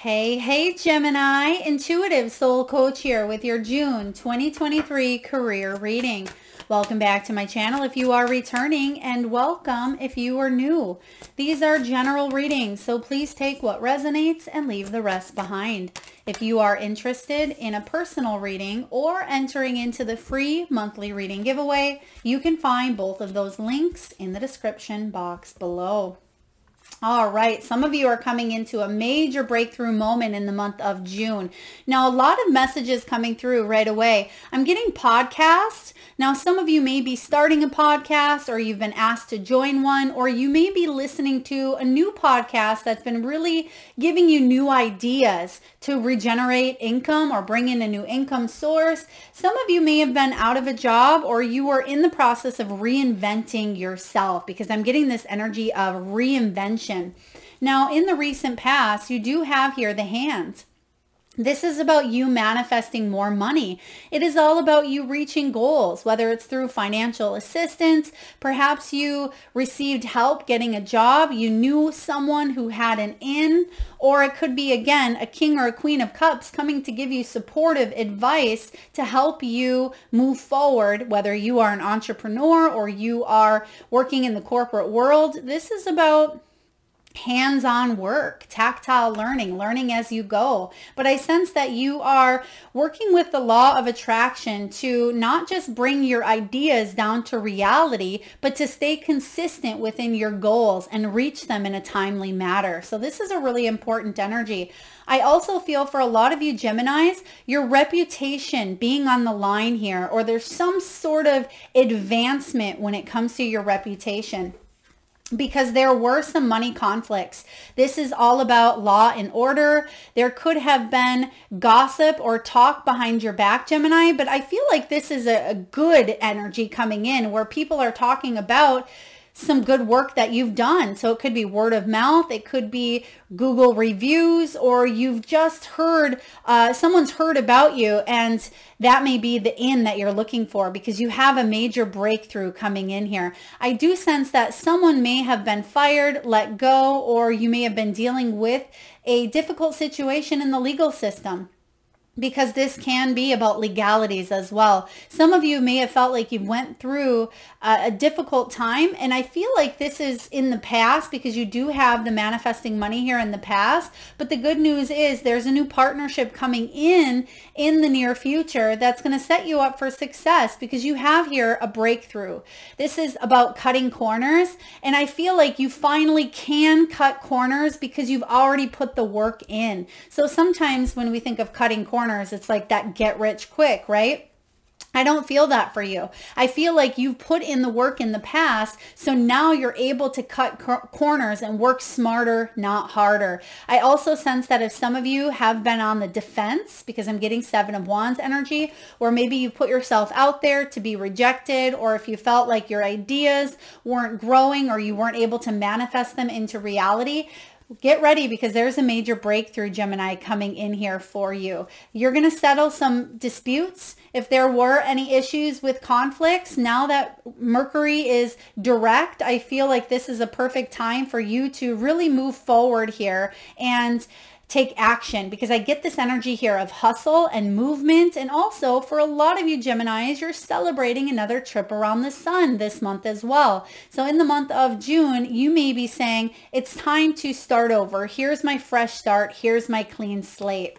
Hey, Gemini, intuitive soul coach here with your June 2023 career reading. Welcome back to my channel if you are returning, and welcome if you are new. These are general readings, so please take what resonates and leave the rest behind. If you are interested in a personal reading or entering into the free monthly reading giveaway, you can find both of those links in the description box below. All right, some of you are coming into a major breakthrough moment in the month of June. Now, a lot of messages coming through right away. I'm getting podcasts. Now, some of you may be starting a podcast, or you've been asked to join one, or you may be listening to a new podcast that's been really giving you new ideas to regenerate income or bring in a new income source. Some of you may have been out of a job, or you are in the process of reinventing yourself, because I'm getting this energy of reinvention. Now, in the recent past, you do have here the Hands. This is about you manifesting more money. It is all about you reaching goals, whether it's through financial assistance. Perhaps you received help getting a job. You knew someone who had an in, or it could be, again, a King or a Queen of Cups coming to give you supportive advice to help you move forward, whether you are an entrepreneur or you are working in the corporate world. This is about hands-on work, tactile learning as you go. But I sense that you are working with the law of attraction to not just bring your ideas down to reality, but to stay consistent within your goals and reach them in a timely manner. So this is a really important energy. I also feel for a lot of you Geminis, your reputation being on the line here, or there's some sort of advancement when it comes to your reputation, because there were some money conflicts. This is all about law and order. There could have been gossip or talk behind your back, Gemini, but I feel like this is a good energy coming in where people are talking about some good work that you've done. So it could be word of mouth, it could be Google reviews, or you've just heard, someone's heard about you, and that may be the in that you're looking for, because you have a major breakthrough coming in here. I do sense that someone may have been fired, let go, or you may have been dealing with a difficult situation in the legal system, because this can be about legalities as well. Some of you may have felt like you went through a difficult time, and I feel like this is in the past, because you do have the manifesting money here in the past. But the good news is there's a new partnership coming in the near future that's going to set you up for success, because you have here a breakthrough. This is about cutting corners, and I feel like you finally can cut corners because you've already put the work in. So sometimes when we think of cutting corners, it's like that get rich quick, right? I don't feel that for you. I feel like you've put in the work in the past, so now you're able to cut corners and work smarter, not harder. I also sense that if some of you have been on the defense, because I'm getting Seven of Wands energy, or maybe you put yourself out there to be rejected, or if you felt like your ideas weren't growing or you weren't able to manifest them into reality, get ready, because there's a major breakthrough, Gemini, coming in here for you. You're going to settle some disputes. If there were any issues with conflicts, now that Mercury is direct, I feel like this is a perfect time for you to really move forward here and take action, because I get this energy here of hustle and movement. And also for a lot of you Geminis, you're celebrating another trip around the sun this month as well. So in the month of June, you may be saying, it's time to start over. Here's my fresh start. Here's my clean slate.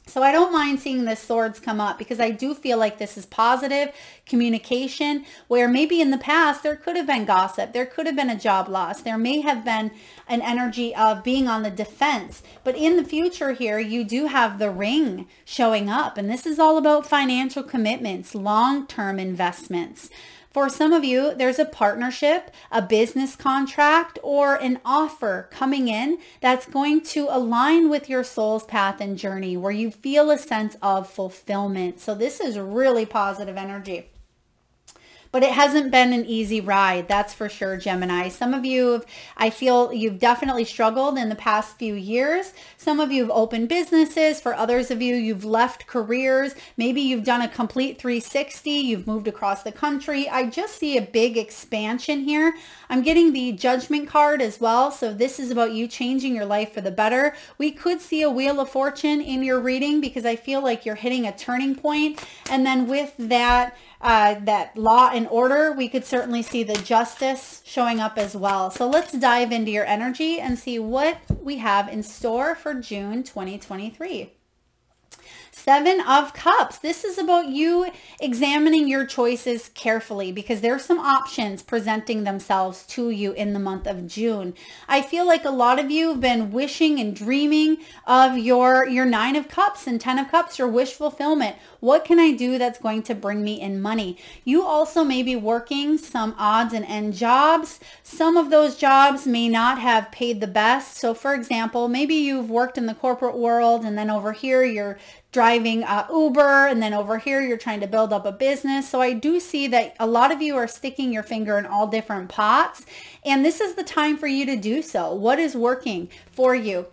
So I don't mind seeing the swords come up, because I do feel like this is positive communication, where maybe in the past there could have been gossip, there could have been a job loss, there may have been an energy of being on the defense. But in the future here, you do have the Ring showing up, and this is all about financial commitments, long-term investments. For some of you, there's a partnership, a business contract, or an offer coming in that's going to align with your soul's path and journey, where you feel a sense of fulfillment. So this is really positive energy. but it hasn't been an easy ride. That's for sure, Gemini. Some of you, I feel you've definitely struggled in the past few years. Some of you have opened businesses. For others of you, you've left careers. Maybe you've done a complete 360. You've moved across the country. I just see a big expansion here. I'm getting the Judgment card as well. So this is about you changing your life for the better. We could see a Wheel of Fortune in your reading because I feel like you're hitting a turning point. And then with that, that law and order, we could certainly see the Justice showing up as well. So let's dive into your energy and see what we have in store for June 2023. Seven of Cups. This is about you examining your choices carefully because there are some options presenting themselves to you in the month of June. I feel like a lot of you have been wishing and dreaming of your Nine of Cups and 10 of Cups, your wish fulfillment. What can I do that's going to bring me in money? You also may be working some odds and end jobs. Some of those jobs may not have paid the best. So for example, maybe you've worked in the corporate world and then over here you're driving Uber, and then over here you're trying to build up a business. So I do see that a lot of you are sticking your finger in all different pots, and this is the time for you to do so. What is working for you?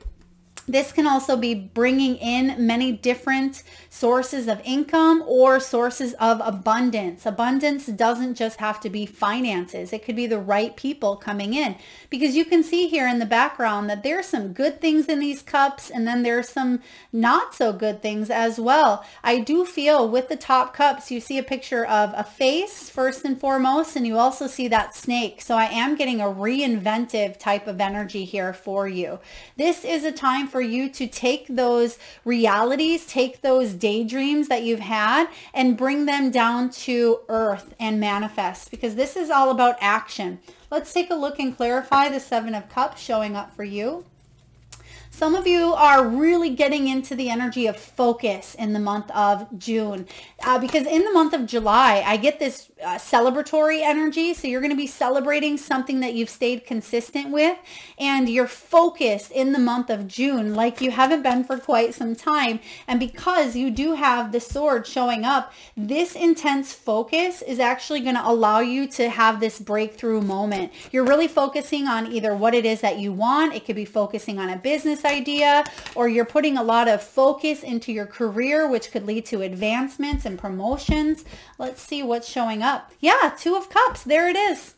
This can also be bringing in many different sources of income or sources of abundance. Abundance doesn't just have to be finances. It could be the right people coming in, because you can see here in the background that there's some good things in these cups, and then there's some not so good things as well. I do feel with the top cups, you see a picture of a face first and foremost, and you also see that snake. So I am getting a reinventive type of energy here for you. This is a time for you to take those realities, take those daydreams that you've had and bring them down to earth and manifest, because this is all about action. Let's take a look and clarify the Seven of Cups showing up for you. Some of you are really getting into the energy of focus in the month of June, because in the month of July, I get this celebratory energy. So you're going to be celebrating something that you've stayed consistent with, and you're focused in the month of June like you haven't been for quite some time. And because you do have the sword showing up, this intense focus is actually going to allow you to have this breakthrough moment. You're really focusing on either what it is that you want. It could be focusing on a business idea, or you're putting a lot of focus into your career, which could lead to advancements and promotions. Let's see what's showing up. Yeah, Two of Cups. There it is.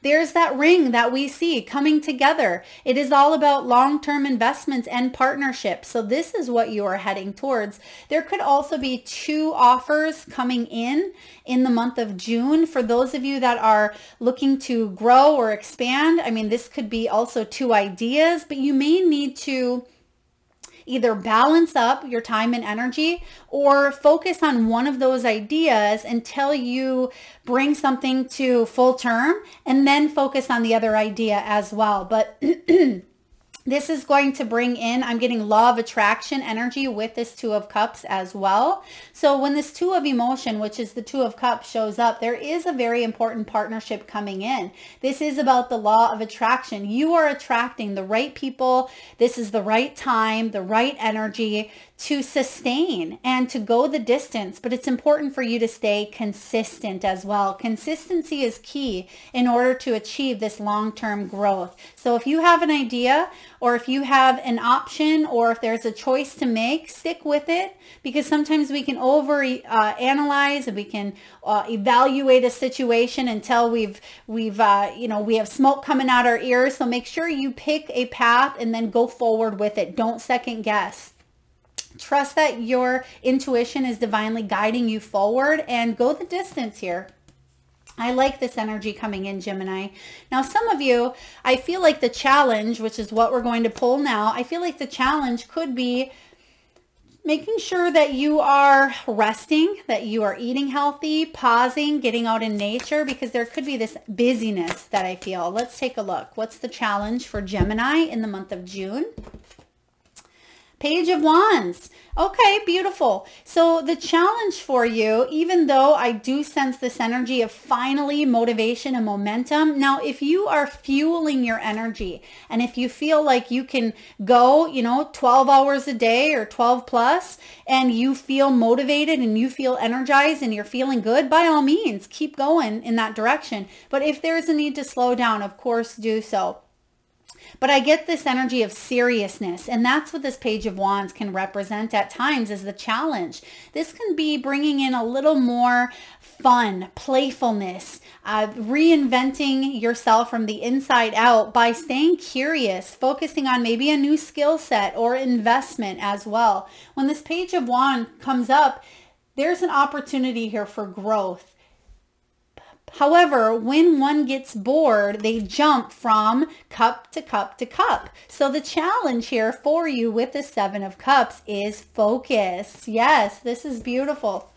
There's that ring that we see coming together. It is all about long-term investments and partnerships. So this is what you are heading towards. There could also be two offers coming in the month of June. For those of you that are looking to grow or expand, I mean, this could be also two ideas, but you may need to either balance up your time and energy or focus on one of those ideas until you bring something to full term, and then focus on the other idea as well. But this is going to bring in, I'm getting law of attraction energy with this Two of Cups as well. So when this Two of Emotion, which is the Two of Cups, shows up, there is a very important partnership coming in. This is about the law of attraction. You are attracting the right people. This is the right time, the right energy to sustain and to go the distance, but it's important for you to stay consistent as well. Consistency is key in order to achieve this long-term growth. So if you have an idea, or if you have an option, or if there's a choice to make, stick with it, because sometimes we can analyze and we can evaluate a situation until we have smoke coming out our ears. So make sure you pick a path and then go forward with it. Don't second guess. Trust that your intuition is divinely guiding you forward, and go the distance here. I like this energy coming in, Gemini. Now, some of you, I feel like the challenge, which is what we're going to pull now, I feel like the challenge could be making sure that you are resting, that you are eating healthy, pausing, getting out in nature, because there could be this busyness that I feel. Let's take a look. What's the challenge for Gemini in the month of June? Page of Wands. Okay, beautiful. So the challenge for you, even though I do sense this energy of finally motivation and momentum. Now, if you are fueling your energy and if you feel like you can go, 12 hours a day or 12 plus, and you feel motivated and you feel energized and you're feeling good, by all means, keep going in that direction. But if there's a need to slow down, of course, do so. But I get this energy of seriousness, and that's what this Page of Wands can represent at times as the challenge. This can be bringing in a little more fun, playfulness, reinventing yourself from the inside out by staying curious, focusing on maybe a new skill set or investment as well. When this Page of Wands comes up, there's an opportunity here for growth. However, when one gets bored, they jump from cup to cup to cup. So the challenge here for you with the Seven of Cups is focus. Yes, this is beautiful.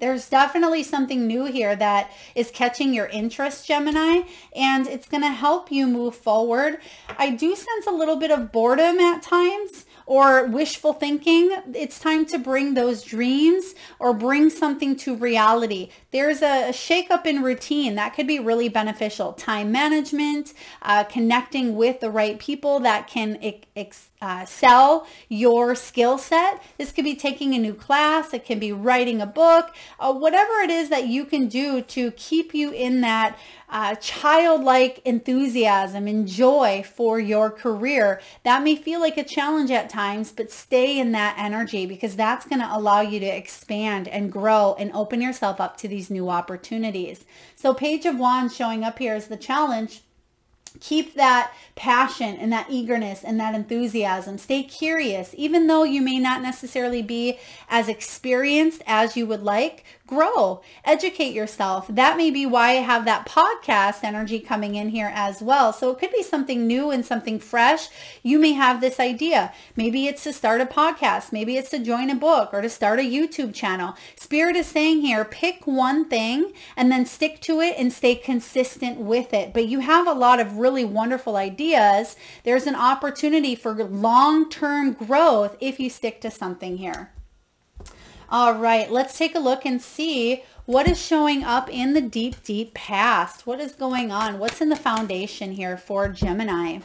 There's definitely something new here that is catching your interest, Gemini, and it's going to help you move forward. I do sense a little bit of boredom at times, or wishful thinking. It's time to bring those dreams or bring something to reality. There's a shakeup in routine that could be really beneficial. Time management, connecting with the right people that can sell your skill set. This could be taking a new class. It can be writing a book, whatever it is that you can do to keep you in that childlike enthusiasm and joy for your career. That may feel like a challenge at times, but stay in that energy, because that's going to allow you to expand and grow and open yourself up to these new opportunities. So Page of Wands showing up here as the challenge. Keep that passion and that eagerness and that enthusiasm. Stay curious, even though you may not necessarily be as experienced as you would like. Grow, educate yourself. That may be why I have that podcast energy coming in here as well. So it could be something new and something fresh. You may have this idea. Maybe it's to start a podcast. Maybe it's to join a book or to start a YouTube channel. Spirit is saying here, pick one thing and then stick to it and stay consistent with it. But you have a lot of really wonderful ideas. There's an opportunity for long-term growth if you stick to something here. All right, let's take a look and see what is showing up in the deep, deep past. What is going on? What's in the foundation here for Gemini?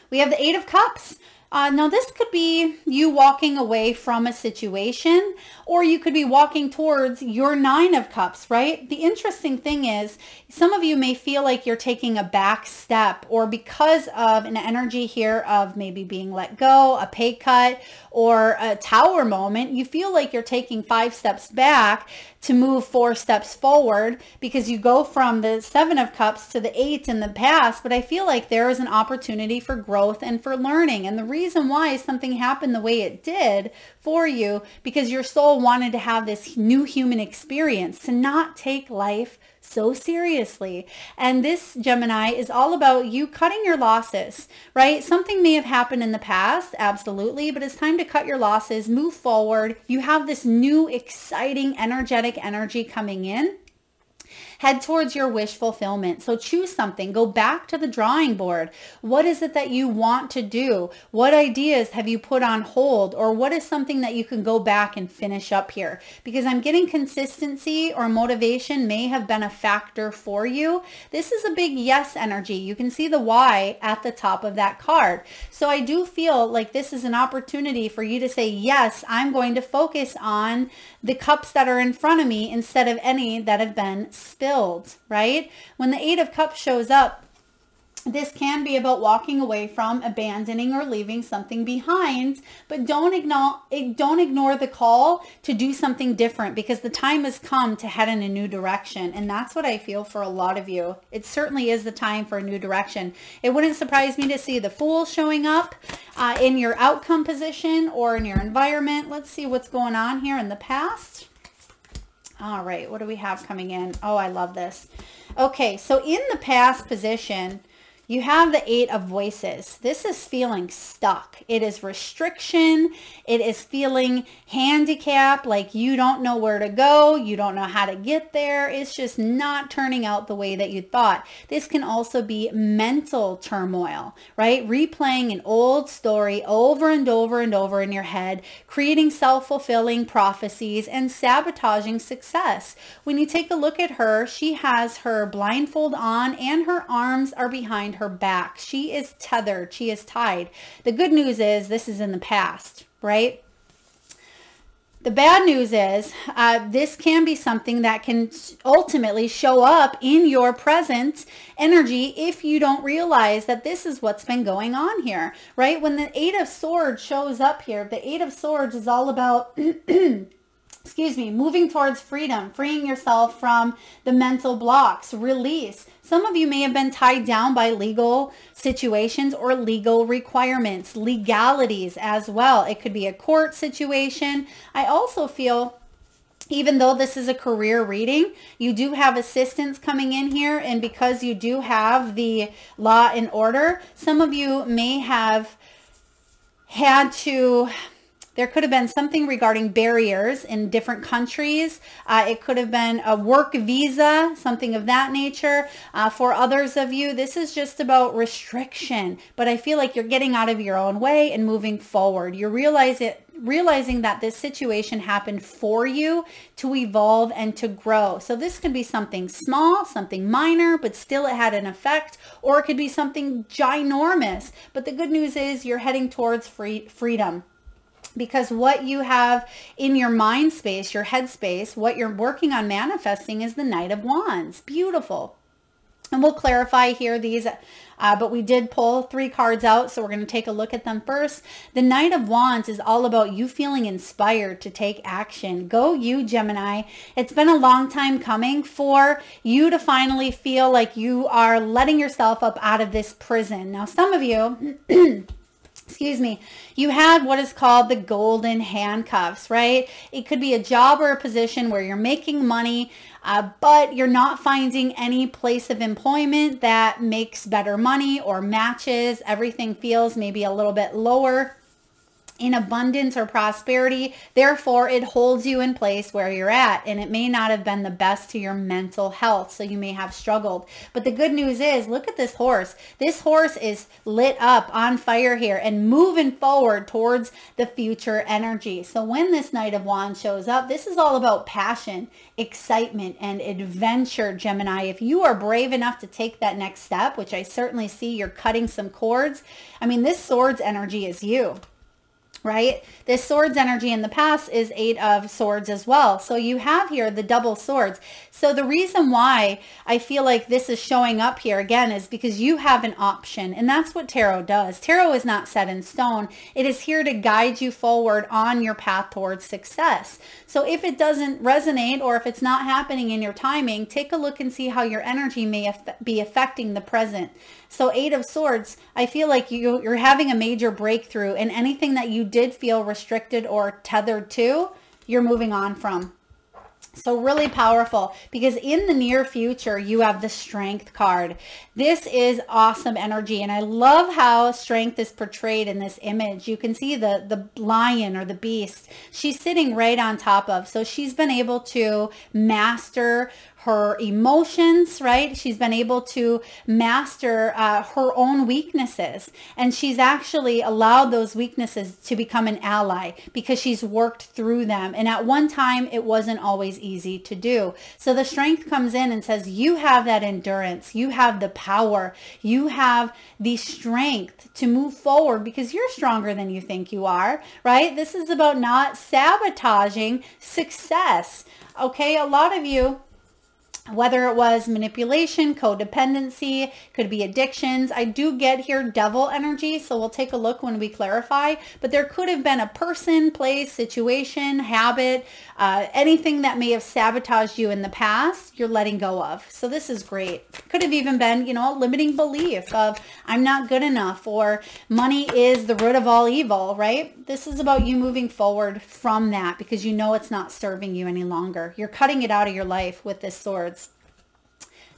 We have the Eight of Cups. Now this could be you walking away from a situation, or you could be walking towards your Nine of Cups, right? The interesting thing is some of you may feel like you're taking a back step, or because of an energy here of maybe being let go, a pay cut, or a tower moment, you feel like you're taking 5 steps back to move 4 steps forward, because you go from the Seven of Cups to the 8 in the past. But I feel like there is an opportunity for growth and for learning. And the reason why something happened the way it did for you, because your soul wanted to have this new human experience, to not take life so seriously. And this, Gemini, is all about you cutting your losses, right? Something may have happened in the past, absolutely, but it's time to cut your losses, move forward. You have this new, exciting, energetic energy coming in. Head towards your wish fulfillment. So choose something. Go back to the drawing board. What is it that you want to do? What ideas have you put on hold? Or what is something that you can go back and finish up here? Because I'm getting consistency or motivation may have been a factor for you. This is a big yes energy. You can see the Y at the top of that card. So I do feel like this is an opportunity for you to say, yes, I'm going to focus on the cups that are in front of me instead of any that have been spilled, right? When the Eight of Cups shows up, this can be about walking away from, abandoning, or leaving something behind, but don't ignore the call to do something different, because the time has come to head in a new direction. And that's what I feel for a lot of you. It certainly is the time for a new direction. It wouldn't surprise me to see the Fool showing up in your outcome position or in your environment. Let's see what's going on here in the past. All right, what do we have coming in? Oh, I love this. Okay, so in the past position, You have the Eight of Voices. This is feeling stuck. It is restriction. It is feeling handicapped, like you don't know where to go. You don't know how to get there. It's just not turning out the way that you thought. This can also be mental turmoil, right? Replaying an old story over and over and over in your head, creating self-fulfilling prophecies and sabotaging success. When you take a look at her, she has her blindfold on and her arms are behind her back. She is tethered. She is tied. The good news is this is in the past, right? The bad news is this can be something that can ultimately show up in your present energy if you don't realize that this is what's been going on here, right? When the Eight of Swords shows up here, the Eight of Swords is all about excuse me, moving towards freedom, freeing yourself from the mental blocks, release. Some of you may have been tied down by legal situations or legal requirements, legalities as well. It could be a court situation. I also feel, even though this is a career reading, you do have assistance coming in here. And because you do have the law and order, some of you may have had to... There could have been something regarding barriers in different countries. It could have been a work visa, something of that nature. For others of you, this is just about restriction. But I feel like you're getting out of your own way and moving forward. You realizing that this situation happened for you to evolve and to grow. So this could be something small, something minor, but still it had an effect. Or it could be something ginormous. But the good news is you're heading towards freedom. Because what you have in your mind space, your head space, what you're working on manifesting is the Knight of Wands. Beautiful. And we'll clarify here these, but we did pull 3 cards out, so we're going to take a look at them first. The Knight of Wands is all about you feeling inspired to take action. Go you, Gemini. It's been a long time coming for you to finally feel like you are letting yourself up out of this prison. Now, some of you... excuse me, you had what is called the golden handcuffs, right? It could be a job or a position where you're making money, but you're not finding any place of employment that makes better money or matches. Everything feels maybe a little bit lower in abundance or prosperity. Therefore, it holds you in place where you're at, and it may not have been the best to your mental health, so you may have struggled. But the good news is, look at this horse. This horse is lit up, on fire here, and moving forward towards the future energy. So when this Knight of Wands shows up, this is all about passion, excitement, and adventure, Gemini. If you are brave enough to take that next step, which I certainly see you're cutting some cords, I mean, this Swords energy is you. Right? This Swords energy in the past is Eight of Swords as well. So you have here the double swords. So the reason why I feel like this is showing up here again is because you have an option. And that's what tarot does. Tarot is not set in stone. It is here to guide you forward on your path towards success. So if it doesn't resonate, or if it's not happening in your timing, take a look and see how your energy may be affecting the present. So Eight of Swords, I feel like you're having a major breakthrough, and anything that you did feel restricted or tethered to, you're moving on from. So really powerful, because in the near future, you have the Strength card. This is awesome energy. And I love how strength is portrayed in this image. You can see the lion or the beast she's sitting right on top of. So she's been able to master her emotions, right? She's been able to master her own weaknesses, and she's actually allowed those weaknesses to become an ally because she's worked through them. And at one time, it wasn't always easy to do. So the Strength comes in and says, you have that endurance, you have the power, you have the strength to move forward because you're stronger than you think you are, right? This is about not sabotaging success. Okay, a lot of you, whether it was manipulation, codependency, could be addictions. I do get here devil energy, so we'll take a look when we clarify. But there could have been a person, place, situation, habit, anything that may have sabotaged you in the past, you're letting go of. So this is great. Could have even been, you know, a limiting belief of I'm not good enough, or money is the root of all evil, right? This is about you moving forward from that because you know it's not serving you any longer. You're cutting it out of your life with this sword.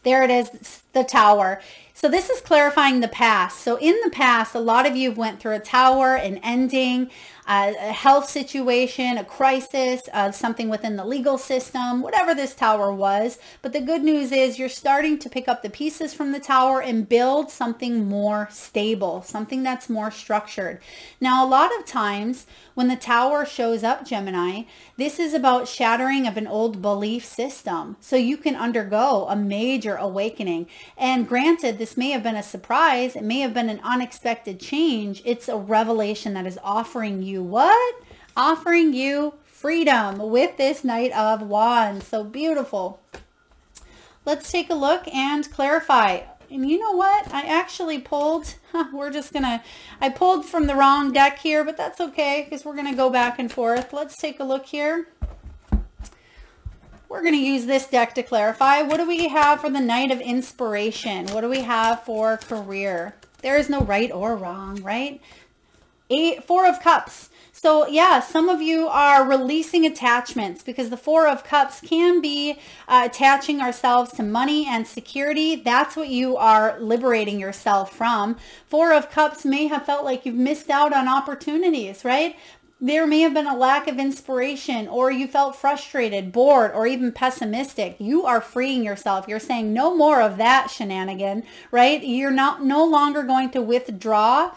There it is, the Tower. So this is clarifying the past. So in the past, a lot of you have went through a Tower, an ending, a health situation, a crisis, something within the legal system, whatever this Tower was. But the good news is you're starting to pick up the pieces from the Tower and build something more stable, something that's more structured. Now, a lot of times when the Tower shows up, Gemini, this is about shattering of an old belief system. So you can undergo a major awakening. And granted, this may have been a surprise. It may have been an unexpected change. It's a revelation that is offering you what? Offering you freedom with this Knight of Wands. So beautiful. Let's take a look and clarify. And you know what? I actually pulled, I pulled from the wrong deck here, but that's okay because we're going to go back and forth. Let's take a look here. We're going to use this deck to clarify. What do we have for the Knight of Inspiration? What do we have for career? There is no right or wrong, right? Four of Cups. So yeah, some of you are releasing attachments because the Four of Cups can be attaching ourselves to money and security. That's what you are liberating yourself from. Four of Cups may have felt like you've missed out on opportunities, right? There may have been a lack of inspiration, or you felt frustrated, bored, or even pessimistic. You are freeing yourself. You're saying no more of that shenanigan, right? You're no longer going to withdraw.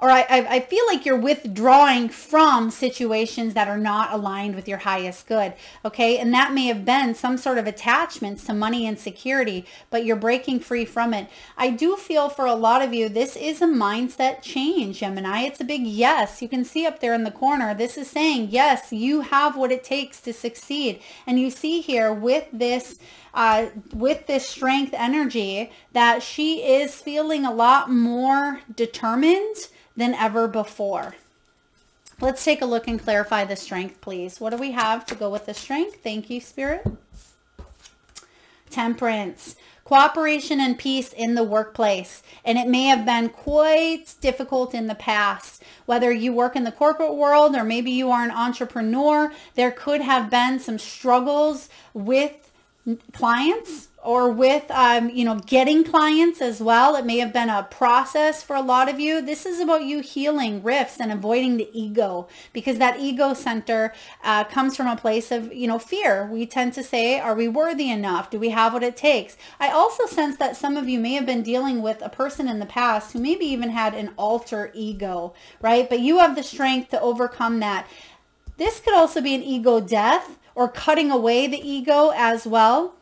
Or I feel like you're withdrawing from situations that are not aligned with your highest good, okay? And that may have been some sort of attachments to money and security, but you're breaking free from it. I do feel for a lot of you, this is a mindset change, Gemini. It's a big yes. You can see up there in the corner, this is saying, yes, you have what it takes to succeed. And you see here with this strength energy that she is feeling a lot more determined than ever before. Let's take a look and clarify the strength, please. What do we have to go with the strength? Thank you, Spirit. Temperance. Cooperation and peace in the workplace. And it may have been quite difficult in the past. Whether you work in the corporate world or maybe you are an entrepreneur, there could have been some struggles with clients or with, getting clients as well. It may have been a process for a lot of you. This is about you healing rifts and avoiding the ego, because that ego center comes from a place of, fear. We tend to say, are we worthy enough? Do we have what it takes? I also sense that some of you may have been dealing with a person in the past who maybe even had an alter ego, right? But you have the strength to overcome that. This could also be an ego death or cutting away the ego as well.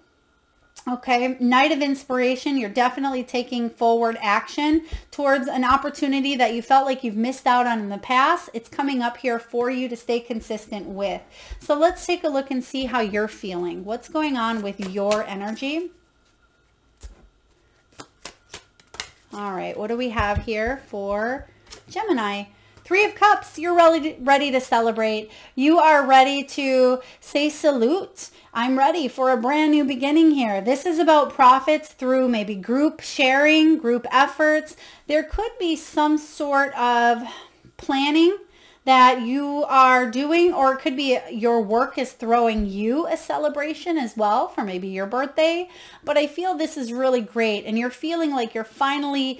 Okay, Knight of Inspiration, you're definitely taking forward action towards an opportunity that you felt like you've missed out on in the past. It's coming up here for you to stay consistent with. So let's take a look and see how you're feeling. What's going on with your energy? All right, what do we have here for Gemini? Three of Cups, you're ready to celebrate. You are ready to say salute. I'm ready for a brand new beginning here. This is about profits through maybe group sharing, group efforts. There could be some sort of planning that you are doing, or it could be your work is throwing you a celebration as well for maybe your birthday. But I feel this is really great, and you're feeling like you're finally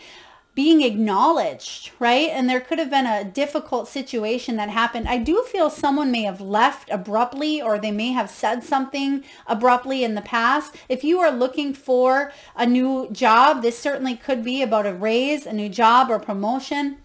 being acknowledged, right? And there could have been a difficult situation that happened. I do feel someone may have left abruptly, or they may have said something abruptly in the past. If you are looking for a new job, this certainly could be about a raise, a new job, or promotion.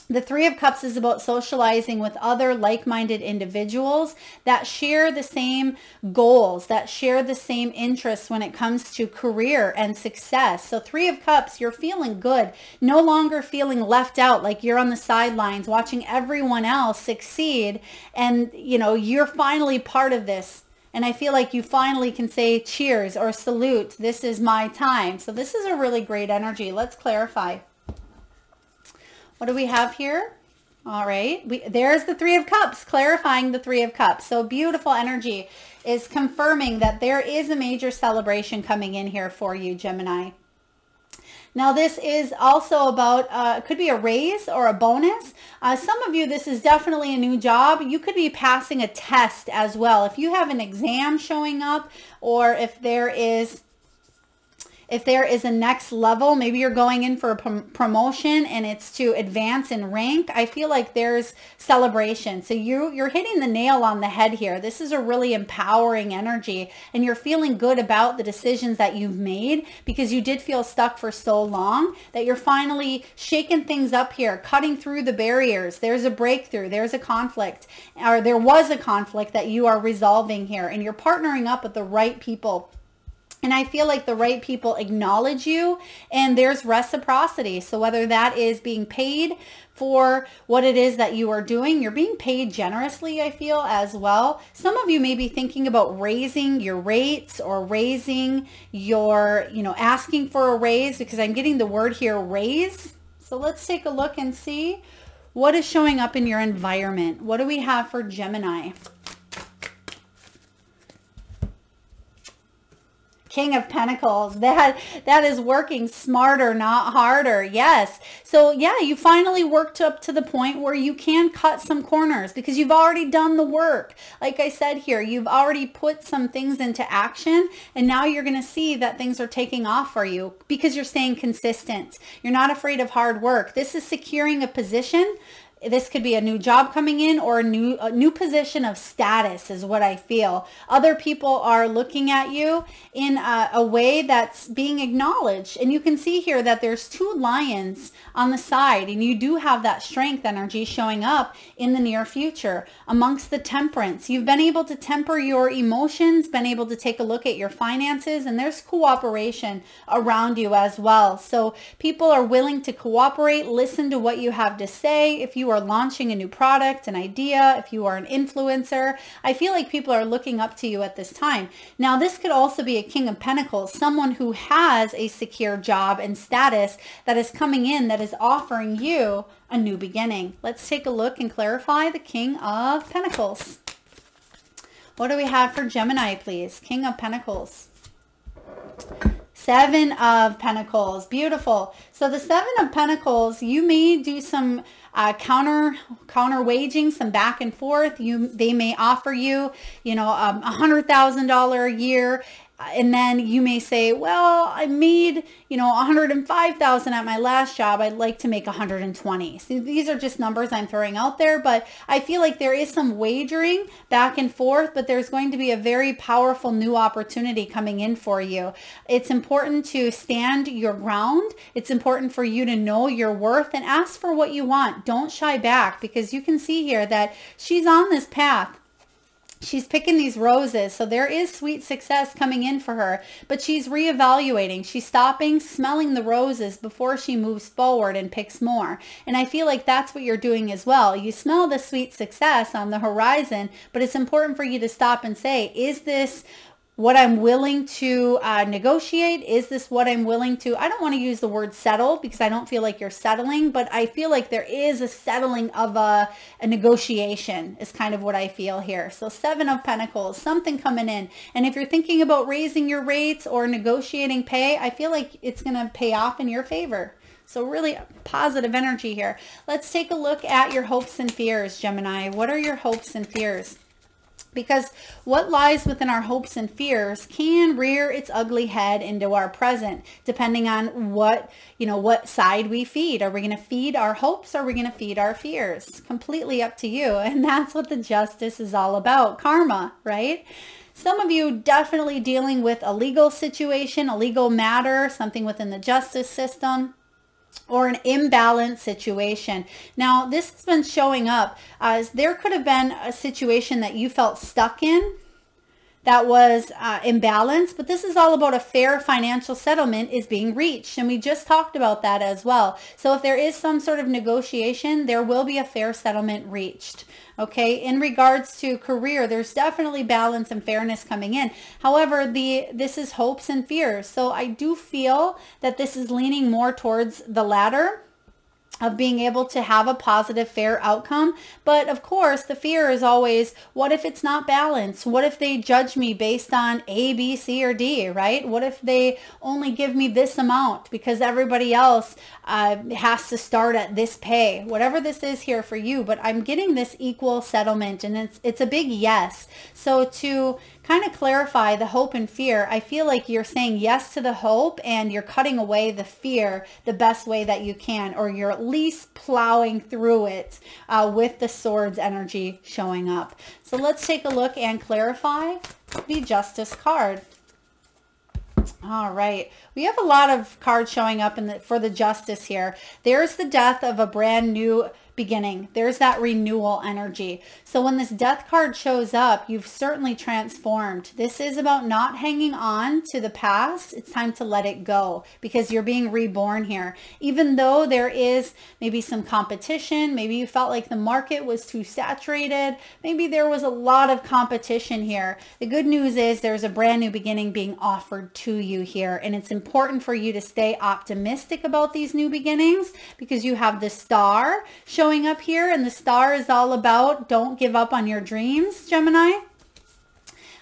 The Three of Cups is about socializing with other like-minded individuals that share the same goals, that share the same interests when it comes to career and success. So Three of Cups, you're feeling good, no longer feeling left out, like you're on the sidelines watching everyone else succeed, and you're finally part of this. And I feel like you finally can say cheers or salute. This is my time. So this is a really great energy. Let's clarify. What do we have here? All right, there's the Three of Cups, clarifying the Three of Cups. So beautiful energy is confirming that there is a major celebration coming in here for you, Gemini. Now this is also about, could be a raise or a bonus. Some of you, this is definitely a new job. You could be passing a test as well. If you have an exam showing up, or if there is If there is a next level, maybe you're going in for a promotion and it's to advance in rank, I feel like there's celebration. So you're hitting the nail on the head here. This is a really empowering energy, and you're feeling good about the decisions that you've made because you did feel stuck for so long that you're finally shaking things up here, cutting through the barriers. There's a breakthrough. There's a conflict, or there was a conflict that you are resolving here, and you're partnering up with the right people. And I feel like the right people acknowledge you, and there's reciprocity. So whether that is being paid for what it is that you are doing, you're being paid generously, I feel, as well. Some of you may be thinking about raising your rates or raising your, asking for a raise, because I'm getting the word here, raise. So let's take a look and see what is showing up in your environment. What do we have for Gemini? King of Pentacles. That is working smarter, not harder. Yes. So yeah, you finally worked up to the point where you can cut some corners because you've already done the work. Like I said here, you've already put some things into action, and now you're going to see that things are taking off for you because you're staying consistent. You're not afraid of hard work. This is securing a position. This could be a new job coming in, or a new position of status is what I feel. Other people are looking at you in a way that's being acknowledged. And you can see here that there's 2 lions on the side, and you do have that strength energy showing up in the near future. Amongst the temperance, you've been able to temper your emotions, been able to take a look at your finances, and there's cooperation around you as well. So people are willing to cooperate, listen to what you have to say. If you are launching a new product, an idea, if you are an influencer, I feel like people are looking up to you at this time. Now, this could also be a King of Pentacles, someone who has a secure job and status that is coming in, that is offering you a new beginning. Let's take a look and clarify the King of Pentacles. What do we have for Gemini, please? King of Pentacles. 7 of Pentacles. Beautiful. So the 7 of Pentacles, you may do some counter waging, some back and forth. They may offer you, $100,000 a year. And then you may say, well, I made, $105,000 at my last job. I'd like to make 120. So these are just numbers I'm throwing out there, but I feel like there is some wagering back and forth, but there's going to be a very powerful new opportunity coming in for you. It's important to stand your ground. It's important for you to know your worth and ask for what you want. Don't shy back, because you can see here that she's on this path. She's picking these roses, so there is sweet success coming in for her, but she's reevaluating. She's stopping, smelling the roses before she moves forward and picks more. And I feel like that's what you're doing as well. You smell the sweet success on the horizon, but it's important for you to stop and say, is this what I'm willing to negotiate? Is this what I'm willing to, I don't want to use the word settle, because I don't feel like you're settling, but I feel like there is a settling of a negotiation is kind of what I feel here. So 7 of Pentacles, something coming in. And if you're thinking about raising your rates or negotiating pay, I feel like it's going to pay off in your favor. So really positive energy here. Let's take a look at your hopes and fears, Gemini. What are your hopes and fears? Because what lies within our hopes and fears can rear its ugly head into our present, depending on what side we feed. Are we going to feed our hopes? Or are we going to feed our fears? Completely up to you. And that's what the justice is all about. Karma, right? Some of you definitely dealing with a legal situation, a legal matter, something within the justice system, or an imbalanced situation. Now, this has been showing up as there could have been a situation that you felt stuck in that was imbalanced, but this is all about a fair financial settlement is being reached. And we just talked about that as well. So if there is some sort of negotiation, there will be a fair settlement reached. Okay, in regards to career, there's definitely balance and fairness coming in. However, this is hopes and fears. So I do feel that this is leaning more towards the latter of being able to have a positive, fair outcome. But of course, the fear is always, what if it's not balanced? What if they judge me based on A, B, C, or D, right? What if they only give me this amount because everybody else has to start at this pay? Whatever this is here for you, but I'm getting this equal settlement, and it's a big yes. So to kind of clarify the hope and fear. I feel like you're saying yes to the hope and you're cutting away the fear the best way that you can, or you're at least plowing through it with the swords energy showing up. So let's take a look and clarify the Justice card. All right, we have a lot of cards showing up for the Justice here. There's the death of a brand new beginning. There's that renewal energy. So when this death card shows up, you've certainly transformed. This is about not hanging on to the past. It's time to let it go because you're being reborn here. Even though there is maybe some competition, maybe you felt like the market was too saturated, maybe there was a lot of competition here. The good news is there's a brand new beginning being offered to you here, and it's important for you to stay optimistic about these new beginnings because you have the Star showing up here, and the Star is all about don't give up on your dreams, Gemini.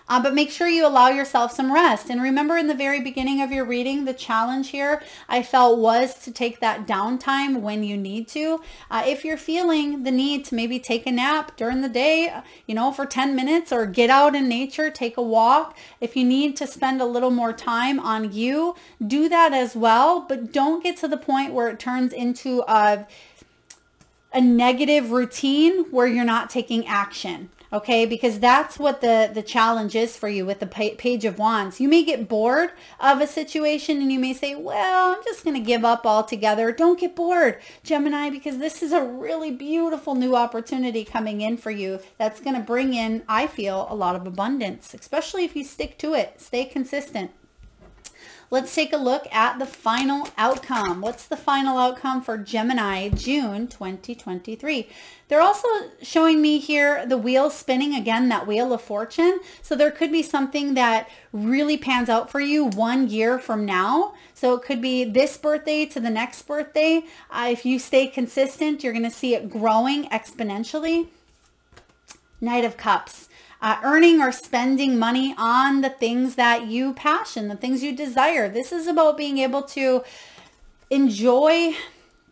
But make sure you allow yourself some rest. And remember, in the very beginning of your reading, the challenge here I felt was to take that downtime when you need to. If you're feeling the need to maybe take a nap during the day, you know, for 10 minutes, or get out in nature, take a walk. If you need to spend a little more time on you, do that as well. But don't get to the point where it turns into a negative routine where you're not taking action. Okay, because that's what the challenge is for you with the Page of Wands. You may get bored of a situation and you may say, well, I'm just going to give up altogether. Don't get bored, Gemini, because this is a really beautiful new opportunity coming in for you that's going to bring in, I feel, a lot of abundance, especially if you stick to it. Stay consistent. Let's take a look at the final outcome. What's the final outcome for Gemini, June 2023? They're also showing me here the wheel spinning, again, that Wheel of Fortune. So there could be something that really pans out for you 1 year from now. So it could be this birthday to the next birthday. If you stay consistent, you're going to see it growing exponentially. Knight of Cups. Earning or spending money on the things that you passion, the things you desire. This is about being able to enjoy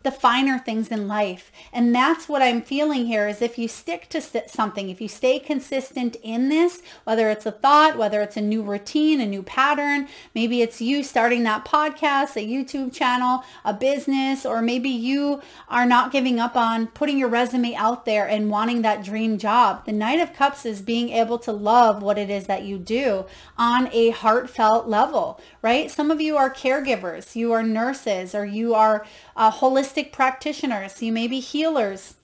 the finer things in life. And that's what I'm feeling here, is if you stick to something, if you stay consistent in this, whether it's a thought, whether it's a new routine, a new pattern, maybe it's you starting that podcast, a YouTube channel, a business, or maybe you are not giving up on putting your resume out there and wanting that dream job. The Knight of Cups is being able to love what it is that you do on a heartfelt level, right? Some of you are caregivers, you are nurses, or you are holistic practitioners. You may be healers,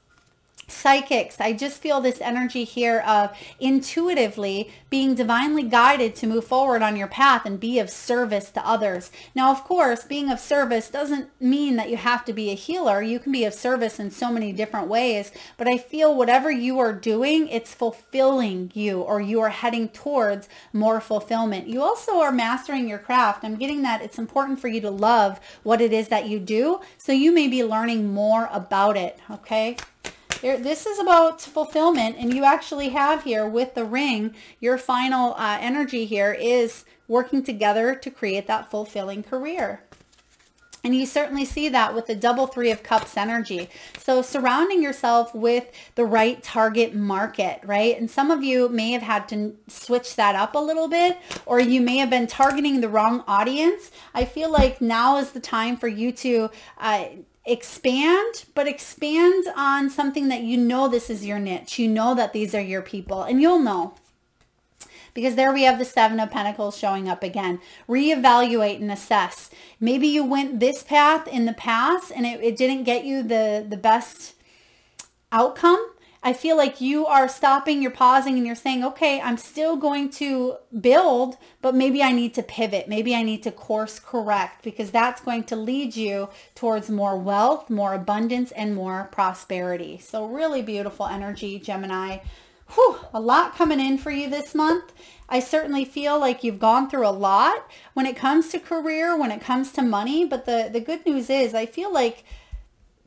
psychics. I just feel this energy here of intuitively being divinely guided to move forward on your path and be of service to others. Now, of course, being of service doesn't mean that you have to be a healer. You can be of service in so many different ways, but I feel whatever you are doing, it's fulfilling you, or you are heading towards more fulfillment. You also are mastering your craft. I'm getting that it's important for you to love what it is that you do, so you may be learning more about it, okay? This is about fulfillment, and you actually have here with the ring, your final energy here is working together to create that fulfilling career. And you certainly see that with the double Three of Cups energy. So surrounding yourself with the right target market, right? And some of you may have had to switch that up a little bit, or you may have been targeting the wrong audience. I feel like now is the time for you to expand, but expand on something that you know this is your niche. You know that these are your people, and you'll know. Because there we have the Seven of Pentacles showing up again. Reevaluate and assess. Maybe you went this path in the past and it didn't get you the best outcome. I feel like you are stopping, you're pausing, and you're saying, okay, I'm still going to build, but maybe I need to pivot. Maybe I need to course correct, because that's going to lead you towards more wealth, more abundance, and more prosperity. So really beautiful energy, Gemini. Whew, a lot coming in for you this month. I certainly feel like you've gone through a lot when it comes to career, when it comes to money. But the good news is I feel like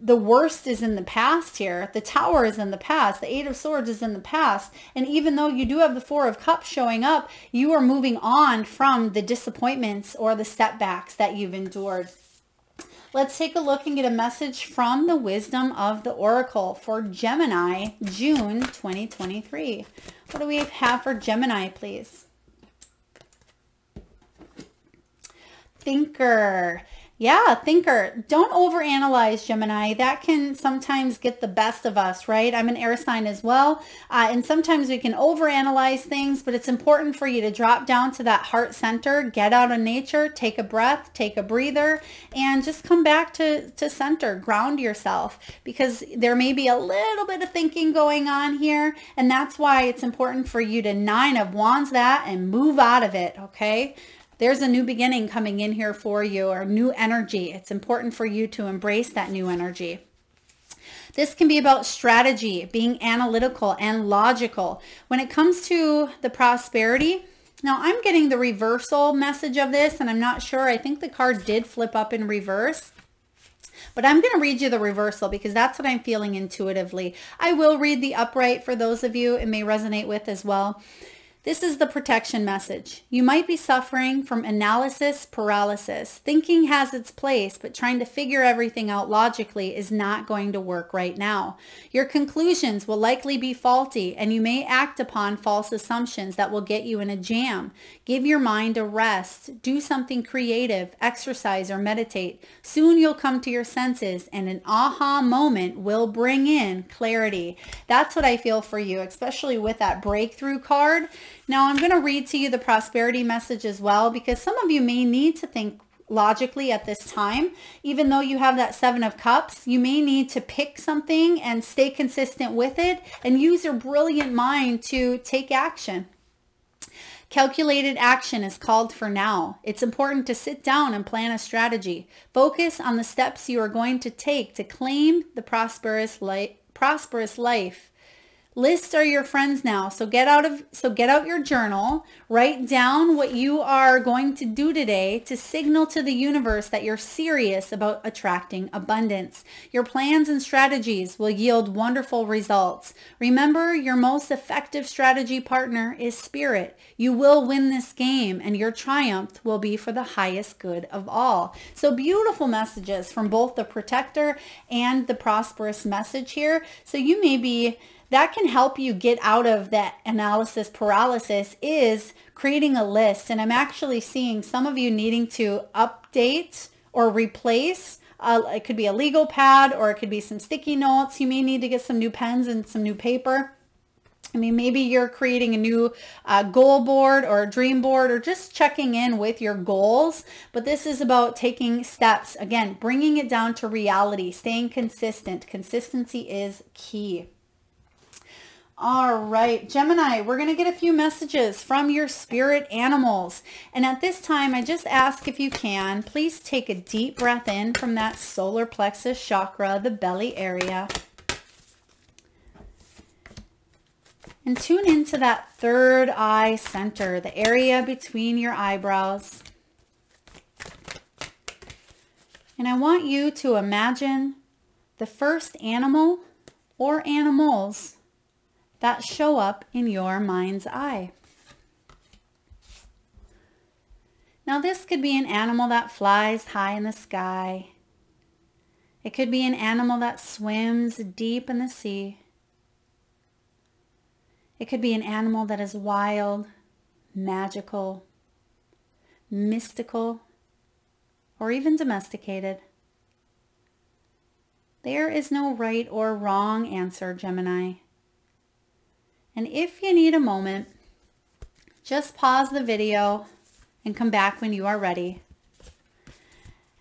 the worst is in the past here. The Tower is in the past. The Eight of Swords is in the past. And even though you do have the Four of Cups showing up, you are moving on from the disappointments or the setbacks that you've endured. Let's take a look and get a message from the Wisdom of the Oracle for Gemini, June 2023. What do we have for Gemini, please? Thinker. Yeah, thinker. Don't overanalyze, Gemini. That can sometimes get the best of us, right? I'm an air sign as well. And sometimes we can overanalyze things, but it's important for you to drop down to that heart center, get out of nature, take a breath, take a breather, and just come back to center, ground yourself, because there may be a little bit of thinking going on here. And that's why it's important for you to 9 of Wands that and move out of it, okay? There's a new beginning coming in here for you, or new energy. It's important for you to embrace that new energy. This can be about strategy, being analytical and logical. When it comes to the prosperity, now I'm getting the reversal message of this, and I'm not sure. I think the card did flip up in reverse. But I'm going to read you the reversal because that's what I'm feeling intuitively. I will read the upright for those of you it may resonate with as well. This is the protection message. You might be suffering from analysis paralysis. Thinking has its place, but trying to figure everything out logically is not going to work right now. Your conclusions will likely be faulty, and you may act upon false assumptions that will get you in a jam. Give your mind a rest. Do something creative, exercise, or meditate. Soon you'll come to your senses, and an aha moment will bring in clarity. That's what I feel for you, especially with that breakthrough card. Now I'm going to read to you the prosperity message as well, because some of you may need to think logically at this time. Even though you have that 7 of Cups, you may need to pick something and stay consistent with it and use your brilliant mind to take action. Calculated action is called for now. It's important to sit down and plan a strategy. Focus on the steps you are going to take to claim the prosperous life. Lists are your friends now. So get out your journal, write down what you are going to do today to signal to the universe that you're serious about attracting abundance. Your plans and strategies will yield wonderful results. Remember, your most effective strategy partner is spirit. You will win this game, and your triumph will be for the highest good of all. So beautiful messages from both the protector and the prosperous message here. So you may be that can help you get out of that analysis paralysis, is creating a list. And I'm actually seeing some of you needing to update or replace. It could be a legal pad, or it could be some sticky notes. You may need to get some new pens and some new paper. I mean, maybe you're creating a new goal board or a dream board, or just checking in with your goals. But this is about taking steps. Again, bringing it down to reality, staying consistent. Consistency is key. All right, Gemini, we're going to get a few messages from your spirit animals. And at this time, I just ask, if you can, please take a deep breath in from that solar plexus chakra, the belly area. And tune into that third eye center, the area between your eyebrows. And I want you to imagine the first animal or animals that show up in your mind's eye. Now this could be an animal that flies high in the sky. It could be an animal that swims deep in the sea. It could be an animal that is wild, magical, mystical, or even domesticated. There is no right or wrong answer, Gemini. And if you need a moment, just pause the video and come back when you are ready.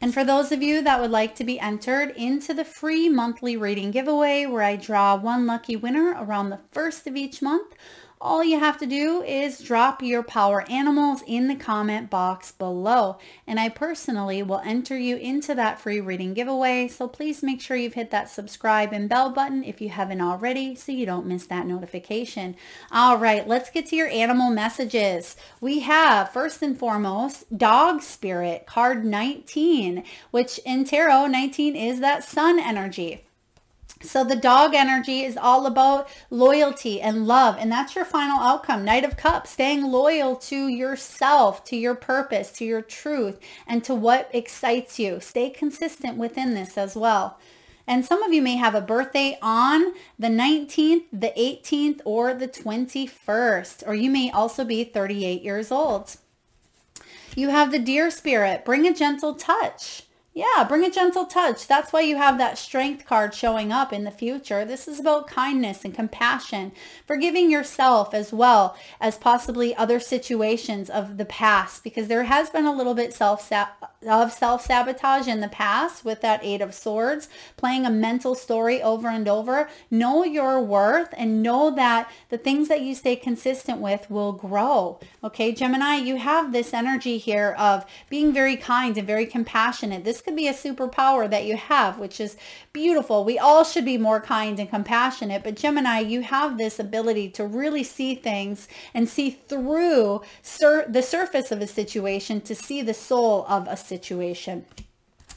And for those of you that would like to be entered into the free monthly reading giveaway, where I draw one lucky winner around the 1st of each month, all you have to do is drop your power animals in the comment box below, and I personally will enter you into that free reading giveaway. So please make sure you've hit that subscribe and bell button if you haven't already, so you don't miss that notification. All right, let's get to your animal messages. We have, first and foremost, dog spirit, card 19, which in tarot, 19 is that sun energy. So the dog energy is all about loyalty and love, and that's your final outcome. Knight of Cups, staying loyal to yourself, to your purpose, to your truth, and to what excites you. Stay consistent within this as well. And some of you may have a birthday on the 19th, the 18th, or the 21st, or you may also be 38 years old. You have the Deer Spirit. Bring a gentle touch. Yeah, bring a gentle touch. That's why you have that Strength card showing up in the future. This is about kindness and compassion, forgiving yourself as well as possibly other situations of the past, because there has been a little bit self-sabotage in the past with that Eight of Swords, playing a mental story over and over. Know your worth and know that the things that you stay consistent with will grow. Okay, Gemini, you have this energy here of being very kind and very compassionate. This could be a superpower that you have, which is beautiful. We all should be more kind and compassionate, but Gemini, you have this ability to really see things and see through the surface of a situation to see the soul of a situation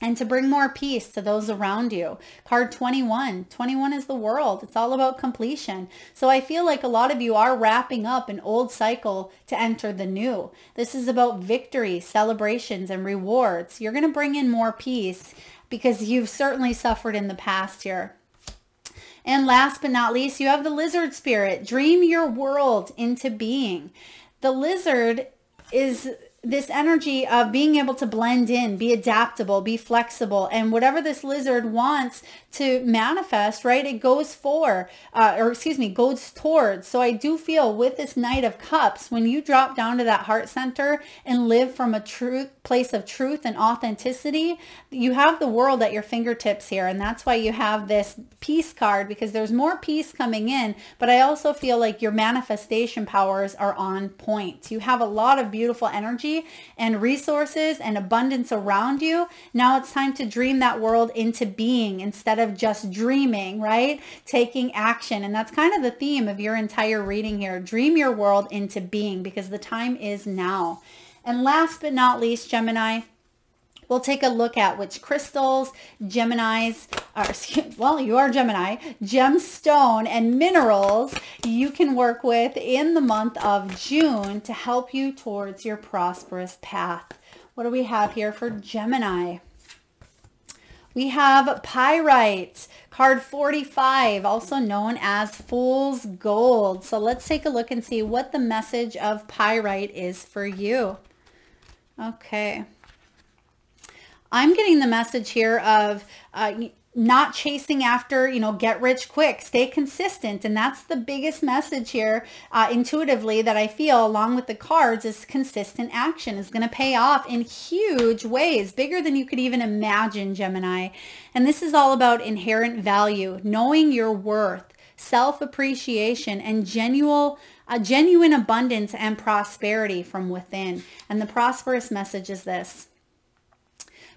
and to bring more peace to those around you. Card 21. 21 is the world. It's all about completion. So I feel like a lot of you are wrapping up an old cycle to enter the new. This is about victory, celebrations, and rewards. You're going to bring in more peace because you've certainly suffered in the past here. And last but not least, you have the Lizard Spirit. Dream your world into being. The lizard is this energy of being able to blend in, be adaptable, be flexible, and whatever this lizard wants to manifest, right, it goes goes towards. So I do feel with this Knight of Cups, when you drop down to that heart center and live from a place of truth and authenticity, you have the world at your fingertips here. And that's why you have this peace card, because there's more peace coming in, but I also feel like your manifestation powers are on point. You have a lot of beautiful energy and resources and abundance around you. Now it's time to dream that world into being instead of just dreaming, right? Taking action. And that's kind of the theme of your entire reading here. Dream your world into being, because the time is now. And last but not least, Gemini, we'll take a look at which crystals, Geminis, well, you are Gemini, gemstone and minerals you can work with in the month of June to help you towards your prosperous path. What do we have here for Gemini? We have Pyrite, card 45, also known as Fool's Gold. So let's take a look and see what the message of Pyrite is for you. Okay. I'm getting the message here of not chasing after, get rich quick, stay consistent. And that's the biggest message here intuitively that I feel, along with the cards, is consistent action is going to pay off in huge ways, bigger than you could even imagine, Gemini. And this is all about inherent value, knowing your worth, self-appreciation, and genuine abundance and prosperity from within. And the prosperous message is this: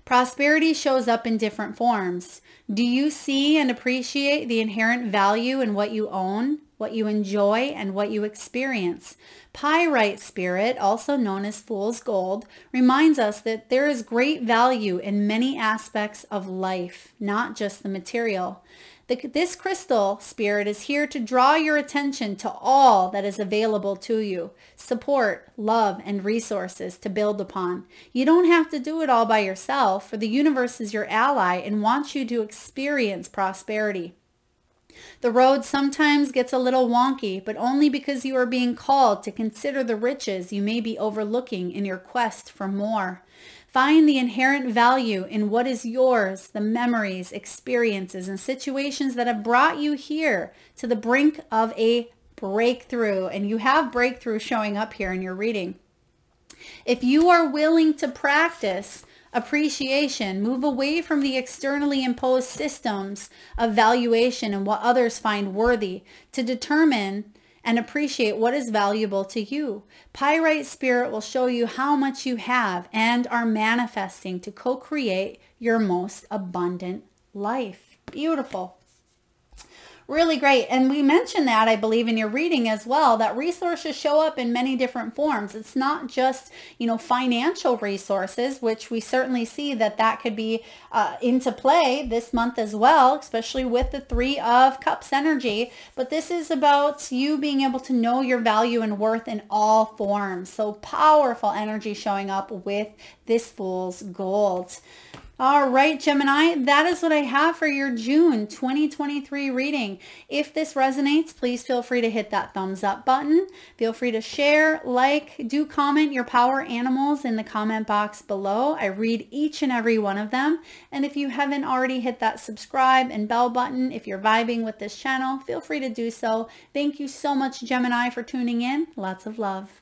prosperity shows up in different forms. Do you see and appreciate the inherent value in what you own, what you enjoy, and what you experience? Pyrite Spirit, also known as Fool's Gold, reminds us that there is great value in many aspects of life, not just the material. This crystal spirit is here to draw your attention to all that is available to you. Support, love, and resources to build upon. You don't have to do it all by yourself, for the universe is your ally and wants you to experience prosperity. The road sometimes gets a little wonky, but only because you are being called to consider the riches you may be overlooking in your quest for more. Find the inherent value in what is yours, the memories, experiences, and situations that have brought you here to the brink of a breakthrough. And you have breakthrough showing up here in your reading. If you are willing to practice appreciation, move away from the externally imposed systems of valuation and what others find worthy to determine and appreciate what is valuable to you. Pyrite Spirit will show you how much you have and are manifesting to co-create your most abundant life. Beautiful. Really great. And we mentioned that, I believe, in your reading as well, that resources show up in many different forms. It's not just, financial resources, which we certainly see that could be into play this month as well, especially with the Three of Cups energy. But this is about you being able to know your value and worth in all forms. So powerful energy showing up with this Fool's Gold. All right, Gemini, that is what I have for your June 2023 reading. If this resonates, please feel free to hit that thumbs up button. Feel free to share, like, do comment your power animals in the comment box below. I read each and every one of them. And if you haven't already hit that subscribe and bell button, if you're vibing with this channel, feel free to do so. Thank you so much, Gemini, for tuning in. Lots of love.